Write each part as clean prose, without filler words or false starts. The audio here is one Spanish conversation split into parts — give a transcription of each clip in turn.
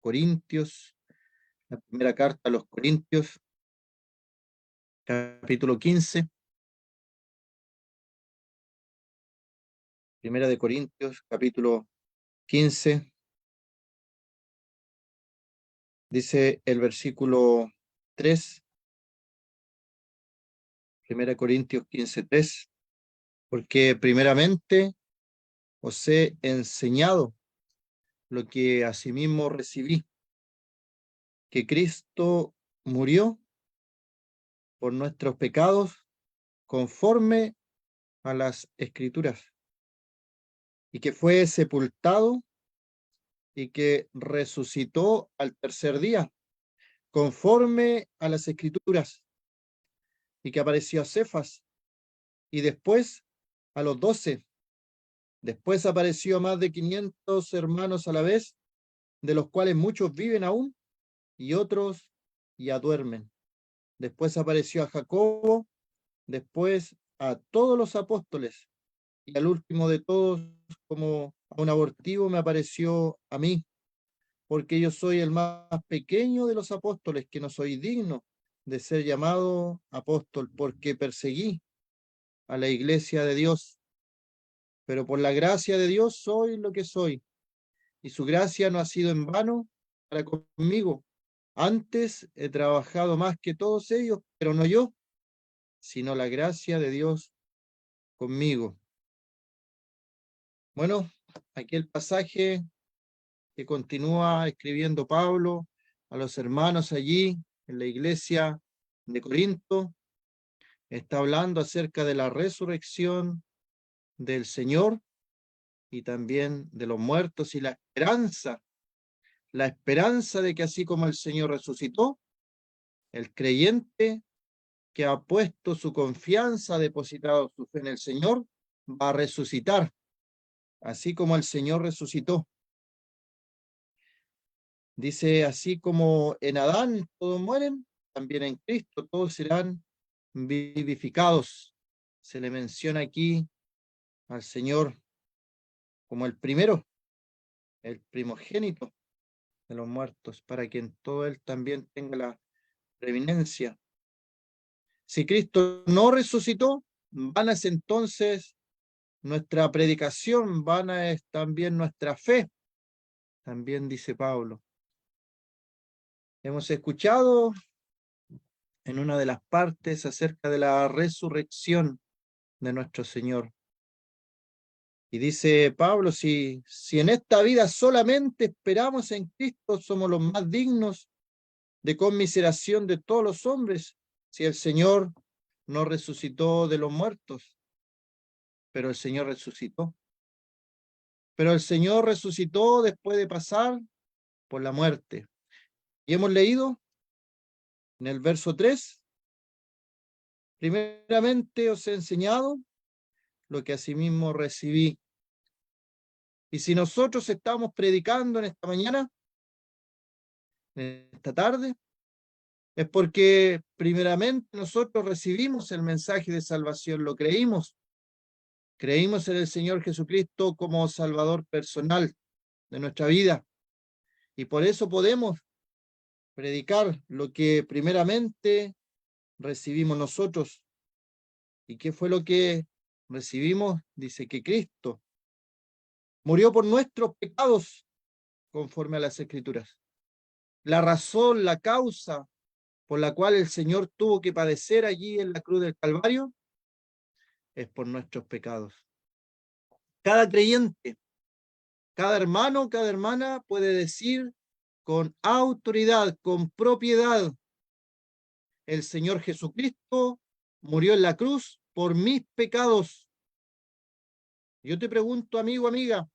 Corintios, la primera carta a los Corintios, capítulo 15, primera de Corintios, capítulo 15, dice el versículo 3, primera Corintios 15:3, porque primeramente os he enseñado lo que asimismo recibí, que Cristo murió por nuestros pecados conforme a las Escrituras, y que fue sepultado y que resucitó al tercer día, conforme a las Escrituras, y que apareció a Cefas y después a los 12. Después apareció a más de 500 hermanos a la vez, de los cuales muchos viven aún y otros ya duermen. Después apareció a Jacobo, después a todos los apóstoles, y al último de todos, como a un abortivo, me apareció a mí, porque yo soy el más pequeño de los apóstoles, que no soy digno de ser llamado apóstol, porque perseguí a la iglesia de Dios, pero por la gracia de Dios soy lo que soy, y su gracia no ha sido en vano para conmigo. Antes he trabajado más que todos ellos, pero no yo, sino la gracia de Dios conmigo. Bueno, aquí el pasaje que continúa escribiendo Pablo a los hermanos allí en la iglesia de Corinto, está hablando acerca de la resurrección del Señor y también de los muertos y la esperanza de que así como el Señor resucitó, el creyente que ha puesto su confianza, ha depositado su fe en el Señor, va a resucitar, así como el Señor resucitó. Dice, así como en Adán todos mueren, también en Cristo todos serán vivificados. Se le menciona aquí al Señor como el primero, el primogénito de los muertos, para que en todo él también tenga la preeminencia. Si Cristo no resucitó, vana es entonces nuestra predicación, vana es también nuestra fe, también dice Pablo. Hemos escuchado en una de las partes acerca de la resurrección de nuestro Señor. Y dice Pablo, si en esta vida solamente esperamos en Cristo, somos los más dignos de conmiseración de todos los hombres, si el Señor no resucitó de los muertos, pero el Señor resucitó. Pero el Señor resucitó después de pasar por la muerte. Y hemos leído en el verso 3, primeramente os he enseñado lo que asimismo recibí. Y si nosotros estamos predicando en esta mañana, en esta tarde, es porque primeramente nosotros recibimos el mensaje de salvación, lo creímos. Creímos en el Señor Jesucristo como Salvador personal de nuestra vida. Y por eso podemos predicar lo que primeramente recibimos nosotros. ¿Y qué fue lo que recibimos? Dice que Cristo murió por nuestros pecados conforme a las Escrituras. La razón, la causa por la cual el Señor tuvo que padecer allí en la cruz del Calvario es por nuestros pecados. Cada creyente, cada hermano, cada hermana puede decir con autoridad, con propiedad, el Señor Jesucristo murió en la cruz por mis pecados. Yo te pregunto, amigo, amiga,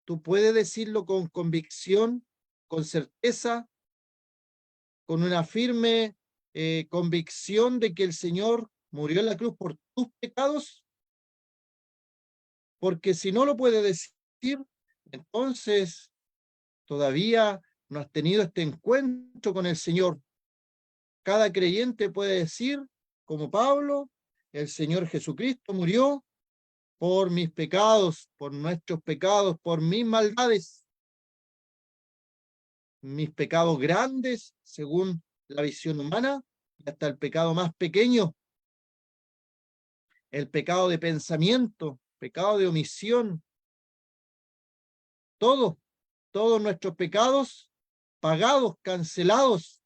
¿tú puedes decirlo con convicción, con certeza, con una firme convicción de que el Señor murió en la cruz por tus pecados? Porque si no lo puedes decir, entonces todavía no has tenido este encuentro con el Señor. Cada creyente puede decir, como Pablo, el Señor Jesucristo murió por mis pecados, por nuestros pecados, por mis maldades. mis pecados grandes, según la visión humana, y hasta el pecado más pequeño, el pecado de pensamiento, pecado de omisión, todos nuestros pecados pagados, cancelados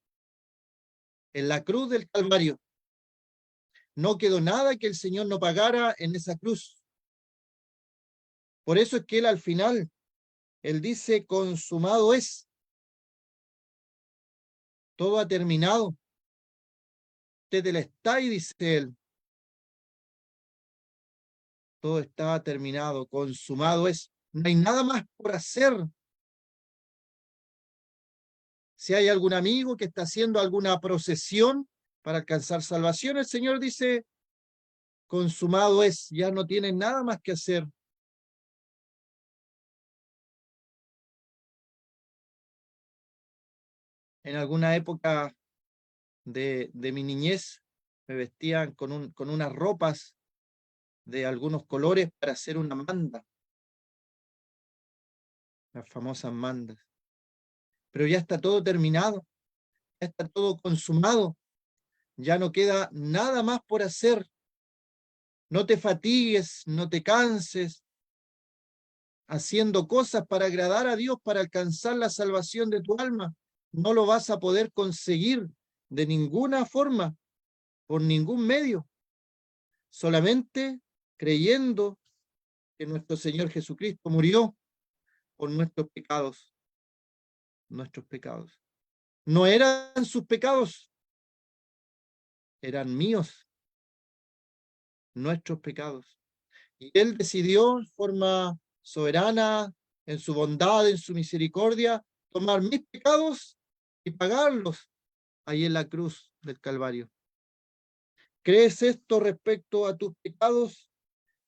en la cruz del Calvario. No quedó nada que el Señor no pagara en esa cruz. Por eso es que Él al final, Él dice, consumado es. Todo ha terminado. Tetelestai, dice Él. Todo está terminado, consumado es. No hay nada más por hacer. Si hay algún amigo que está haciendo alguna procesión para alcanzar salvación, el Señor dice, consumado es, ya no tienen nada más que hacer. En alguna época de mi niñez me vestían con unas ropas de algunos colores para hacer una manda, las famosas mandas. Pero ya está todo terminado, ya está todo consumado, ya no queda nada más por hacer. No te fatigues, no te canses haciendo cosas para agradar a Dios, para alcanzar la salvación de tu alma. No lo vas a poder conseguir de ninguna forma, por ningún medio, solamente creyendo que nuestro Señor Jesucristo murió por nuestros pecados, nuestros pecados. No eran sus pecados, eran míos, nuestros pecados. Y Él decidió en forma soberana, en su bondad, en su misericordia, tomar mis pecados y pagarlos ahí en la cruz del Calvario. ¿Crees esto respecto a tus pecados,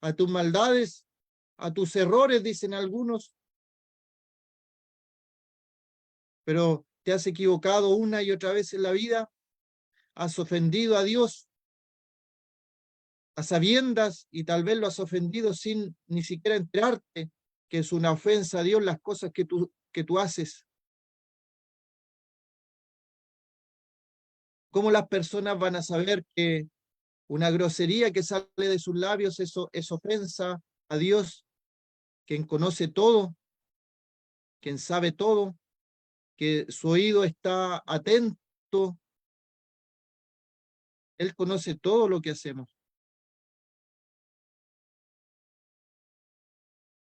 a tus maldades, a tus errores, dicen algunos? Pero te has equivocado una y otra vez en la vida, has ofendido a Dios a sabiendas y tal vez lo has ofendido sin ni siquiera enterarte que es una ofensa a Dios las cosas que tú haces. ¿Cómo las personas van a saber que una grosería que sale de sus labios eso es ofensa a Dios, quien conoce todo, quien sabe todo, que su oído está atento, Él conoce todo lo que hacemos?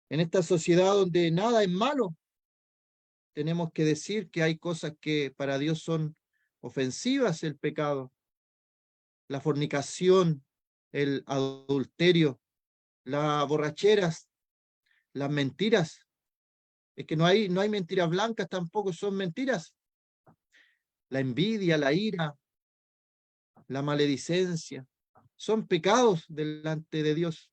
En esta sociedad donde nada es malo, tenemos que decir que hay cosas que para Dios son ofensivas: el pecado, la fornicación, el adulterio, las borracheras, las mentiras. Es que no hay mentiras blancas tampoco, son mentiras. La envidia, la ira, la maledicencia, son pecados delante de Dios.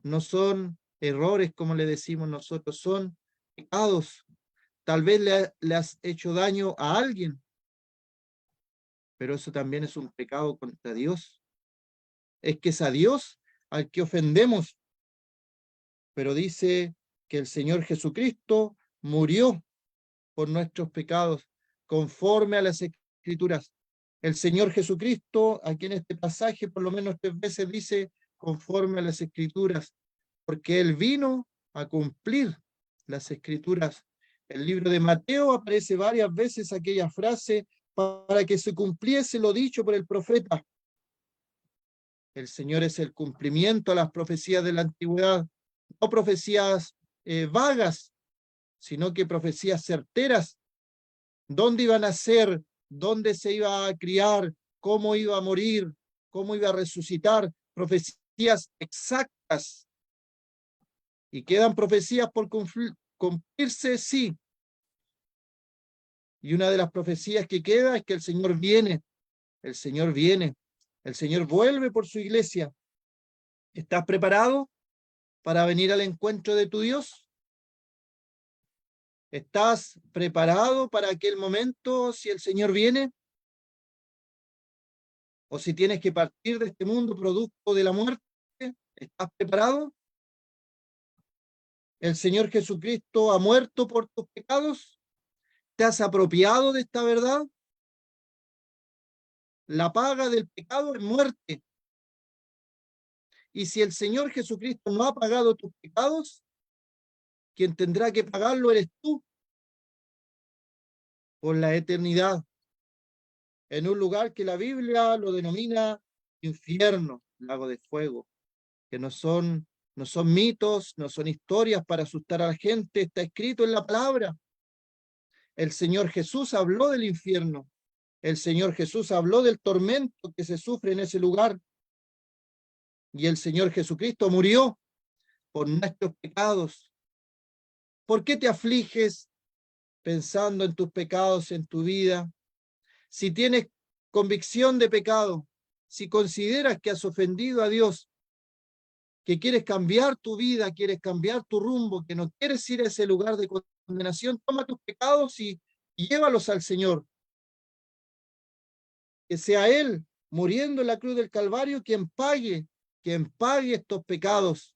No son errores como le decimos nosotros, son pecados. Tal vez le has hecho daño a alguien, pero eso también es un pecado contra Dios. Es que es a Dios al que ofendemos, pero dice que el Señor Jesucristo murió por nuestros pecados, conforme a las Escrituras. El Señor Jesucristo, aquí en este pasaje, por lo menos 3 veces dice, conforme a las Escrituras, porque Él vino a cumplir las Escrituras. El libro de Mateo aparece varias veces aquella frase para que se cumpliese lo dicho por el profeta. El Señor es el cumplimiento a las profecías de la antigüedad, no profecías vagas, sino que profecías certeras. ¿Dónde iban a ser? ¿Dónde se iba a criar? ¿Cómo iba a morir? ¿Cómo iba a resucitar? Profecías exactas. ¿Y quedan profecías por cumplirse? Sí. Y una de las profecías que queda es que el Señor viene. El Señor viene. El Señor vuelve por su iglesia. ¿Estás preparado para venir al encuentro de tu Dios? ¿Estás preparado para aquel momento si el Señor viene? ¿O si tienes que partir de este mundo producto de la muerte? ¿Estás preparado? ¿El Señor Jesucristo ha muerto por tus pecados? ¿Te has apropiado de esta verdad? La paga del pecado es muerte. Y si el Señor Jesucristo no ha pagado tus pecados, quien tendrá que pagarlo eres tú por la eternidad, en un lugar que la Biblia lo denomina infierno, lago de fuego, que no son mitos, no son historias para asustar a la gente, está escrito en la palabra. El Señor Jesús habló del infierno, el Señor Jesús habló del tormento que se sufre en ese lugar, y el Señor Jesucristo murió por nuestros pecados. ¿Por qué te afliges pensando en tus pecados en tu vida? Si tienes convicción de pecado, si consideras que has ofendido a Dios, que quieres cambiar tu vida, quieres cambiar tu rumbo, que no quieres ir a ese lugar de condenación, toma tus pecados y llévalos al Señor. Que sea Él, muriendo en la cruz del Calvario, quien pague estos pecados.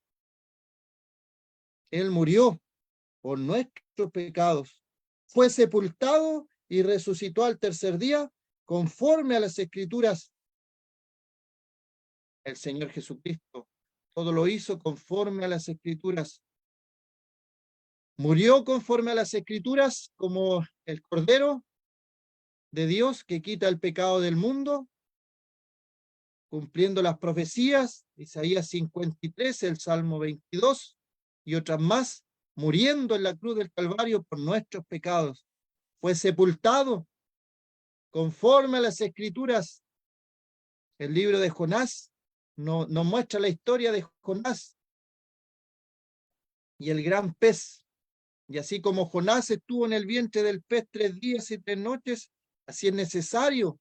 Él murió por nuestros pecados, fue sepultado y resucitó al tercer día, conforme a las Escrituras. El Señor Jesucristo todo lo hizo conforme a las Escrituras. Murió conforme a las Escrituras como el Cordero de Dios que quita el pecado del mundo, cumpliendo las profecías, Isaías 53, el Salmo 22 y otras más, muriendo en la cruz del Calvario por nuestros pecados. Fue sepultado conforme a las Escrituras. El libro de Jonás nos muestra la historia de Jonás y el gran pez. Y así como Jonás estuvo en el vientre del pez 3 días y 3 noches, así es necesario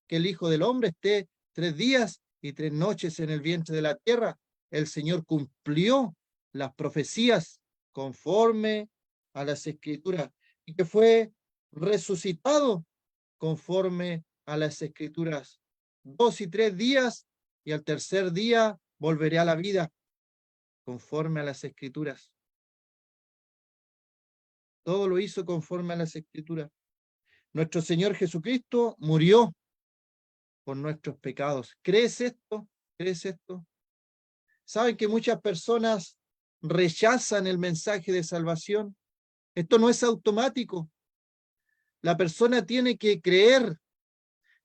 que el Hijo del Hombre esté 3 días y 3 noches en el vientre de la tierra. El Señor cumplió las profecías conforme a las Escrituras y que fue resucitado conforme a las Escrituras. 2 y 3 días y al tercer día volveré a la vida conforme a las Escrituras. Todo lo hizo conforme a las Escrituras. Nuestro Señor Jesucristo murió por nuestros pecados. ¿Crees esto? ¿Crees esto? ¿Saben que muchas personas rechazan el mensaje de salvación? Esto no es automático. La persona tiene que creer,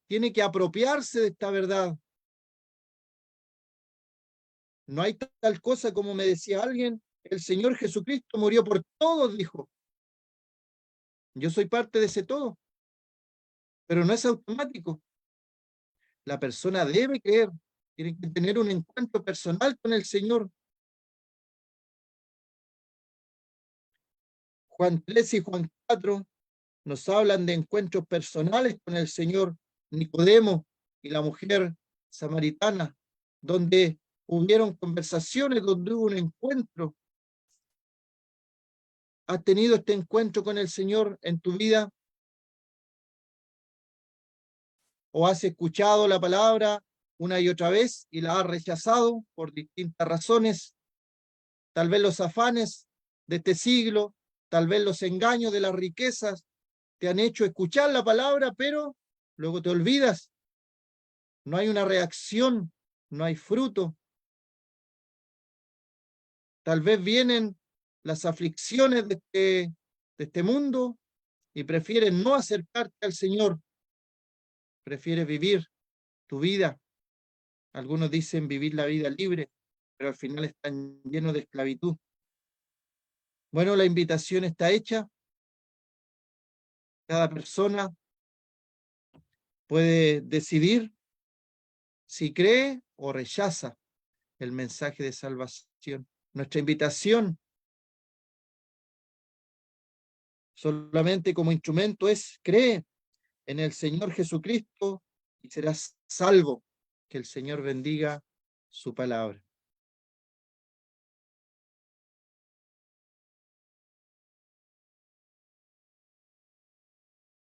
tiene que apropiarse de esta verdad. No hay tal cosa como me decía alguien, el Señor Jesucristo murió por todos, dijo. Yo soy parte de ese todo, pero no es automático. La persona debe creer, tiene que tener un encuentro personal con el Señor. Juan 3 y Juan 4 nos hablan de encuentros personales con el Señor. Nicodemo y la mujer samaritana, donde hubieron conversaciones, donde hubo un encuentro. ¿Has tenido este encuentro con el Señor en tu vida? ¿O has escuchado la palabra una y otra vez y la has rechazado por distintas razones? Tal vez los afanes de este siglo, tal vez los engaños de las riquezas te han hecho escuchar la palabra, pero luego te olvidas. No hay una reacción, no hay fruto. Tal vez vienen las aflicciones de este mundo y prefieres no acercarte al Señor. Prefieres vivir tu vida. Algunos dicen vivir la vida libre, pero al final están llenos de esclavitud. Bueno, la invitación está hecha. Cada persona puede decidir si cree o rechaza el mensaje de salvación. Nuestra invitación solamente como instrumento es: cree en el Señor Jesucristo y serás salvo. Que el Señor bendiga su palabra.